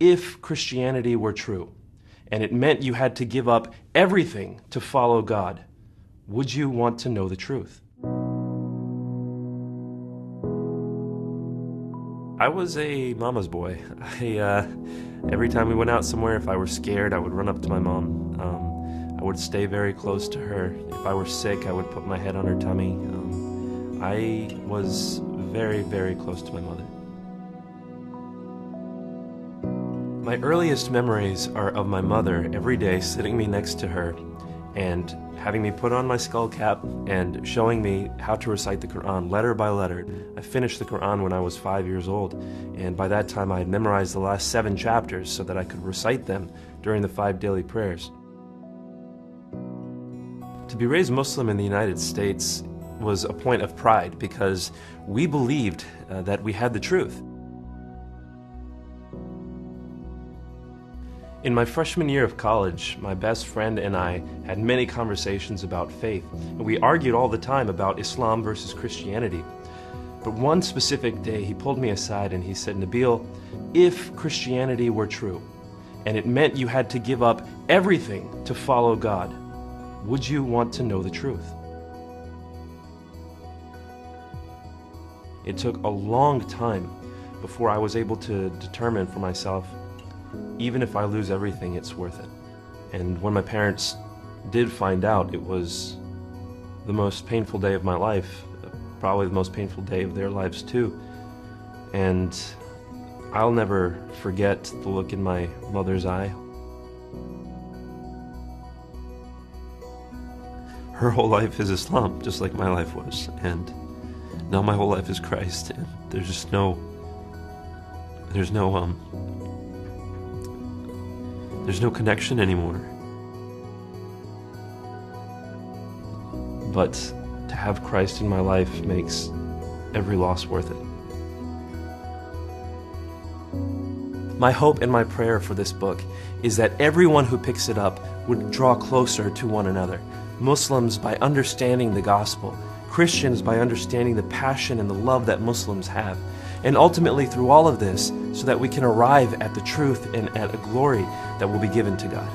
if Christianity were true, and it meant you had to give up everything to follow God, would you want to know the truth? I was a mama's boy. Every time we went out somewhere, if I were scared, I would run up to my mom. I would stay very close to her. If I were sick, I would put my head on her tummy. I was very, very close to my mother. My earliest memories are of my mother every day sitting me next to her and having me put on my skull cap and showing me how to recite the Quran letter by letter. I finished the Quran when I was 5 years old, and by that time I had memorized the last 7 chapters so that I could recite them during the 5 daily prayers. To be raised Muslim in the United States was a point of pride because we believed that we had the truth. In my freshman year of college, my best friend and I had many conversations about faith, and we argued all the time about Islam versus Christianity. But one specific day, he pulled me aside and he said, "Nabeel, if Christianity were true, and it meant you had to give up everything to follow God, would you want to know the truth?" It took a long time before I was able to determine for myself, even if I lose everything, it's worth it. And when my parents did find out, it was the most painful day of my life, probably the most painful day of their lives too. And I'll never forget the look in my mother's eye. Her whole life is Islam, just like my life was, and now my whole life is Christ, and there's no connection anymore. But to have Christ in my life makes every loss worth it. My hope and my prayer for this book is that everyone who picks it up would draw closer to one another. Muslims by understanding the gospel, Christians by understanding the passion and the love that Muslims have, and ultimately through all of this, so that we can arrive at the truth and at a glory that will be given to God.